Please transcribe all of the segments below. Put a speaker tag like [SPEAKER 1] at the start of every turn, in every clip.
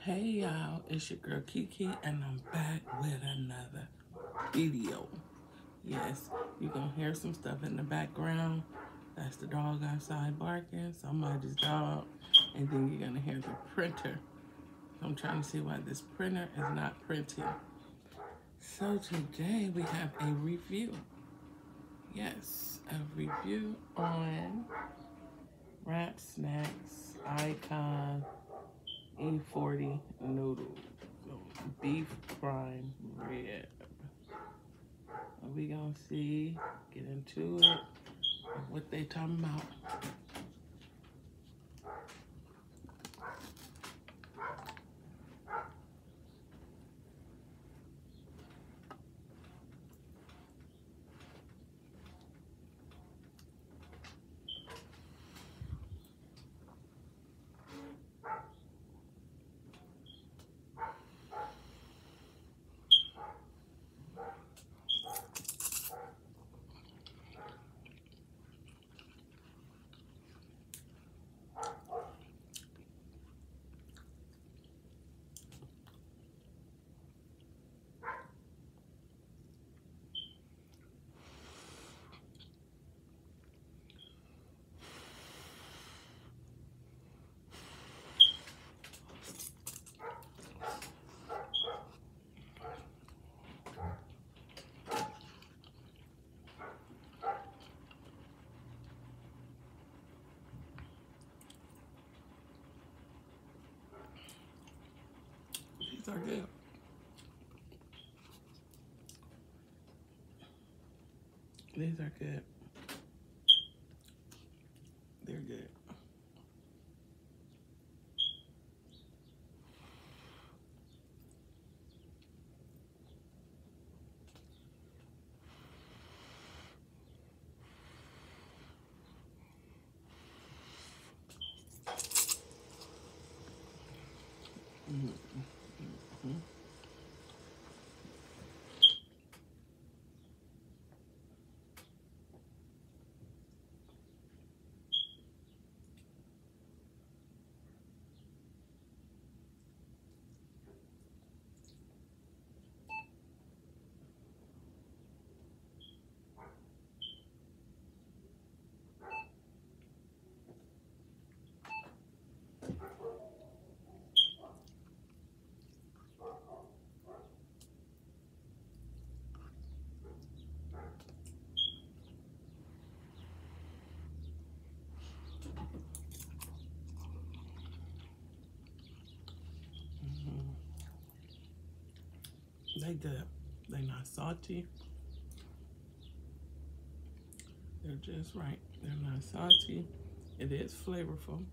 [SPEAKER 1] Hey y'all, it's your girl KEE-KEE and I'm back with another video. Yes, you're gonna hear some stuff in the background. That's the dog outside barking, somebody's dog, and then you're gonna hear the printer. I'm trying to see why this printer is not printing. So today we have a review. Yes, a review on Wrap Snacks Icon E40 Noodles, beef prime rib. We gonna see, get into it, what they talking about. These are good. These are good. They're good. They good. They're not salty. They're just right. They're not salty. It is flavorful.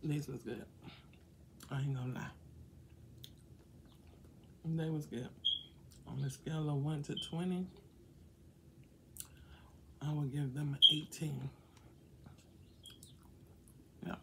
[SPEAKER 1] These was good. I ain't gonna lie. They was good. On a scale of 1 to 20, I would give them an 18. Yeah.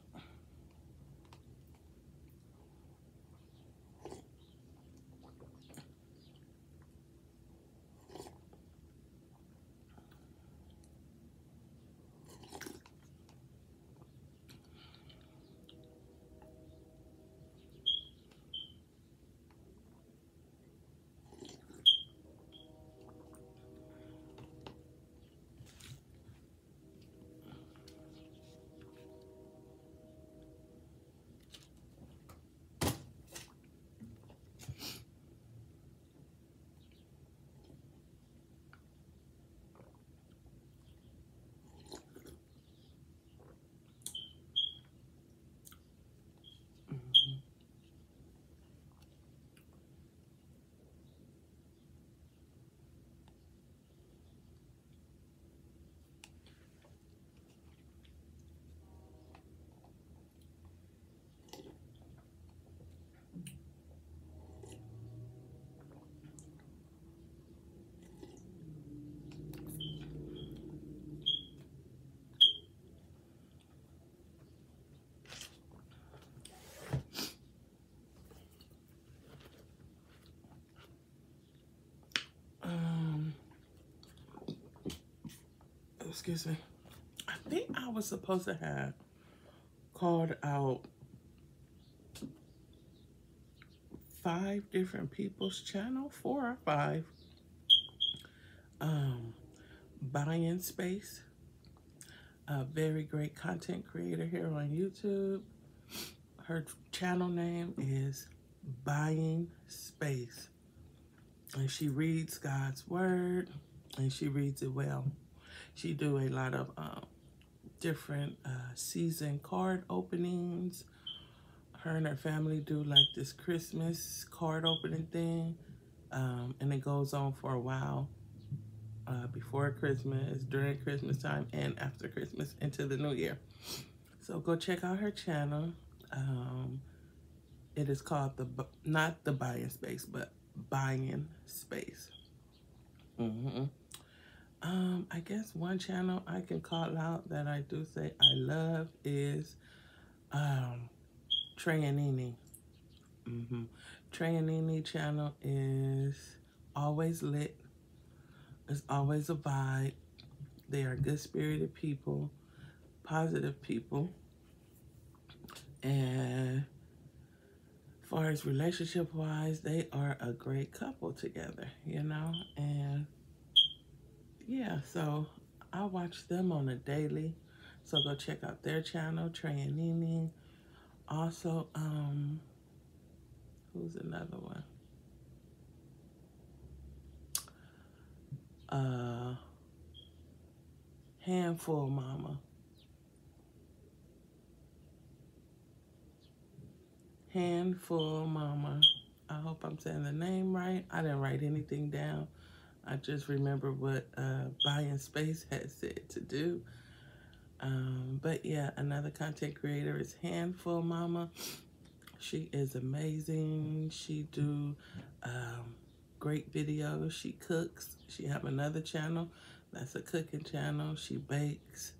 [SPEAKER 1] Excuse me. I think I was supposed to have called out 5 different people's channel, 4 or 5. Buying Space, a very great content creator here on YouTube. Her channel name is Buying Space, and she reads God's word, and she reads it well. She do a lot of different season card openings. Her and her family do like this Christmas card opening thing, and it goes on for a while, before Christmas, during Christmas time, and after Christmas into the new year. So go check out her channel. It is called not the Buying Space, but Buying Space. I guess one channel I can call out that I do say I love is Trey and Nene. Trey and Nene channel is always lit. It's always a vibe. They are good-spirited people, positive people, and as far as relationship-wise, they are a great couple together, you know? And yeah, so I watch them on a daily. So go check out their channel, Trey and Nene. Also, who's another one? Handful Mama. Handful Mama. I hope I'm saying the name right. I didn't write anything down. I just remember what Buying Space had said to do. But yeah, another content creator is Handful Mama. She is amazing. She do great videos. She cooks. She have another channel that's a cooking channel. She bakes.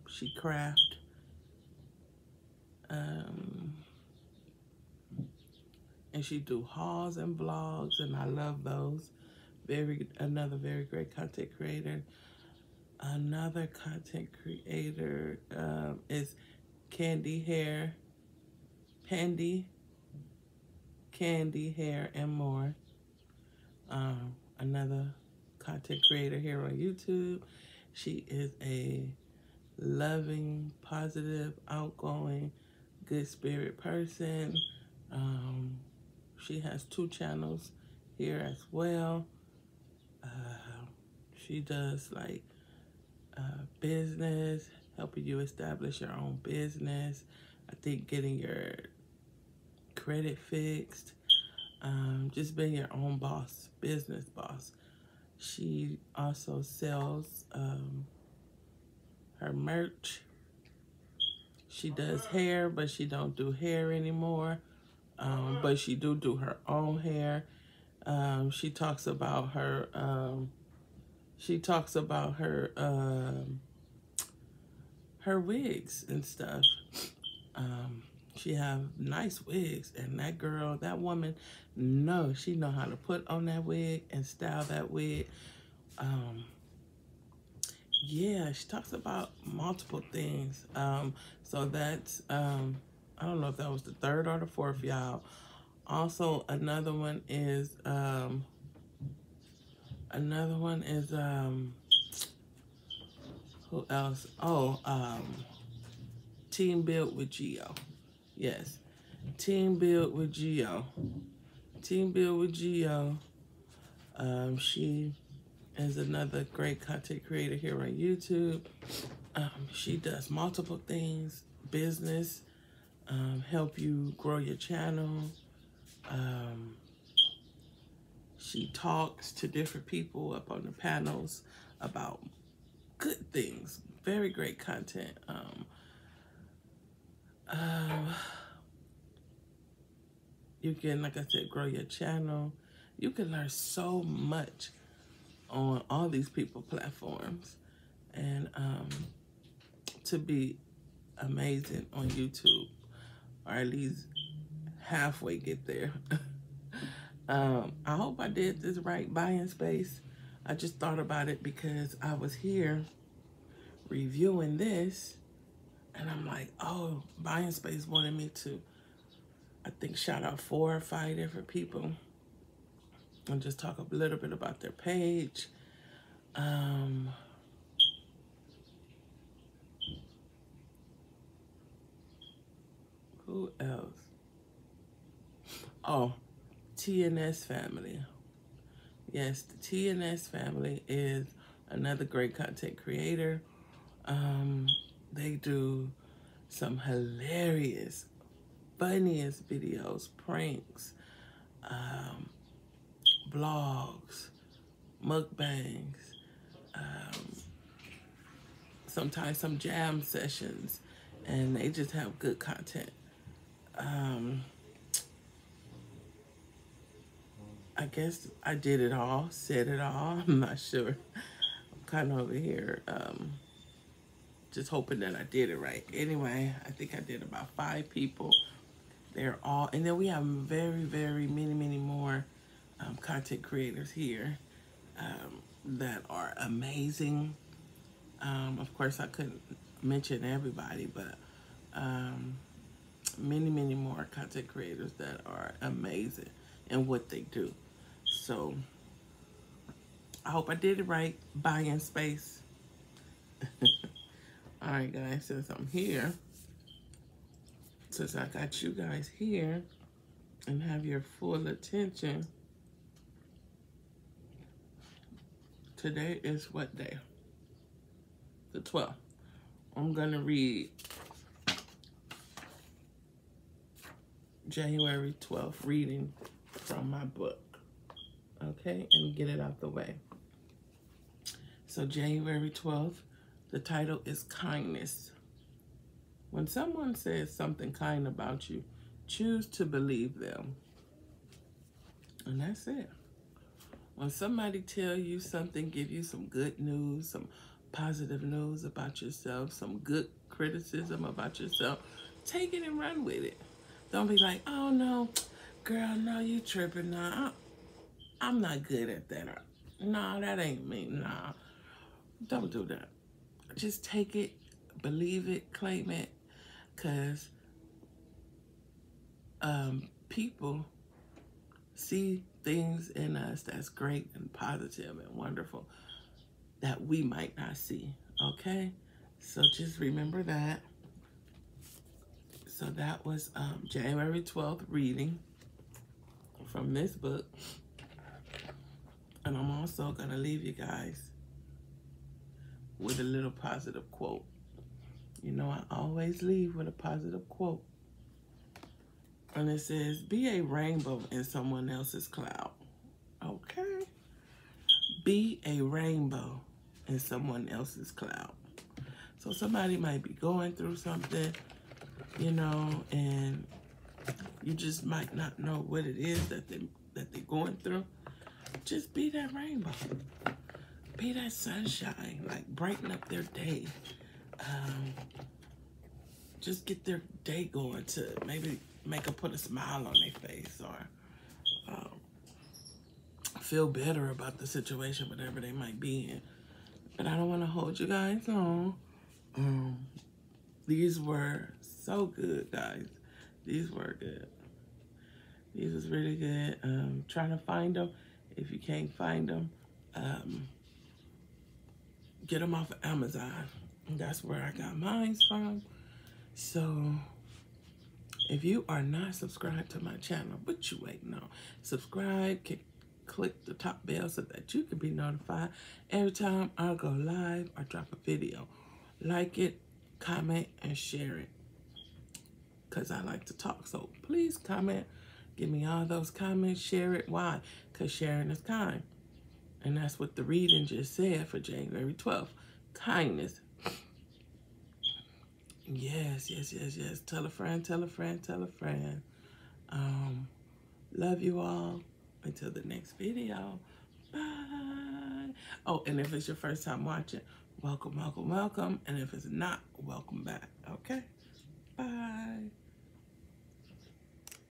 [SPEAKER 1] She craft. And she do hauls and vlogs, and I love those. Another very great content creator. Another content creator is Candy Hair and More. Another content creator here on YouTube. She is a loving, positive, outgoing, good spirit person. She has 2 channels here as well. She does like business, helping you establish your own business. I think getting your credit fixed, just being your own boss, business boss. She also sells her merch. She does hair, but she don't do hair anymore. But she do her own hair. She talks about her her wigs and stuff. She have nice wigs, and that girl, that woman, she know how to put on that wig and style that wig. Yeah, she talks about multiple things. So that's I don't know if that was the third or the fourth, y'all. Also, another one is who else? Oh, Team Build with Geo. Yes, Team Build with Geo. Team Build with Geo. She is another great content creator here on YouTube. She does multiple things, business, help you grow your channel. She talks to different people up on the panels about good things. Very great content. You can, like I said, grow your channel. You can learn so much on all these people platforms, and to be amazing on YouTube, or at least halfway get there. I hope I did this right, buying space. I just thought about it because I was here reviewing this, and I'm like, oh, buying space wanted me to, I think, shout out 4 or 5 different people and just talk a little bit about their page. Who else? Oh, TNS family. Yes, the TNS family is another great content creator. They do some hilarious, funniest videos, pranks, blogs, mukbangs, sometimes some jam sessions, and they just have good content. I guess I did it all, said it all. I'm not sure. I'm kind of over here just hoping that I did it right. Anyway, I think I did about 5 people. They're all, and then we have very many more content creators here that are amazing. Of course, I couldn't mention everybody, but many more content creators that are amazing in what they do. So I hope I did it right, buying space. All right, guys, since I'm here, since I got you guys here and have your full attention, today is what day? The 12th. I'm gonna read January 12th reading from my book, okay, and get it out the way. So January 12th, the title is Kindness. When someone says something kind about you, choose to believe them. And that's it. When somebody tell you something, give you some good news, some positive news about yourself, some good criticism about yourself, take it and run with it. Don't be like, oh no, girl, no, you tripping. Nah, I'm not good at that. Nah, that ain't me. Nah, don't do that. Just take it, believe it, claim it, because people see things in us that's great and positive and wonderful that we might not see, okay? So just remember that. So that was January 12th reading from this book. And I'm also going to leave you guys with a little positive quote. You know, I always leave with a positive quote. And it says, be a rainbow in someone else's cloud. Okay? Be a rainbow in someone else's cloud. So somebody might be going through something. you know, and you just might not know what it is that they're going through. Just be that rainbow. Be that sunshine, like brighten up their day. Just get their day going to maybe make them put a smile on their face or feel better about the situation, whatever they might be in. But I don't want to hold you guys on. These were so good, guys. These were good. These was really good. Trying to find them. If you can't find them, get them off of Amazon. That's where I got mine from. So if you are not subscribed to my channel, what you waiting on? Subscribe, click the top bell so that you can be notified every time I go live or drop a video. Like it, comment, and share it, because I like to talk. So please comment, give me all those comments, share it. Why? Because sharing is kind. And that's what the reading just said for January 12th. Kindness. Yes, yes, yes, yes. Tell a friend, tell a friend, tell a friend. Love you all. Until the next video. Bye. Oh, and if it's your first time watching, welcome, welcome, welcome. And if it's not, welcome back. Okay? Bye.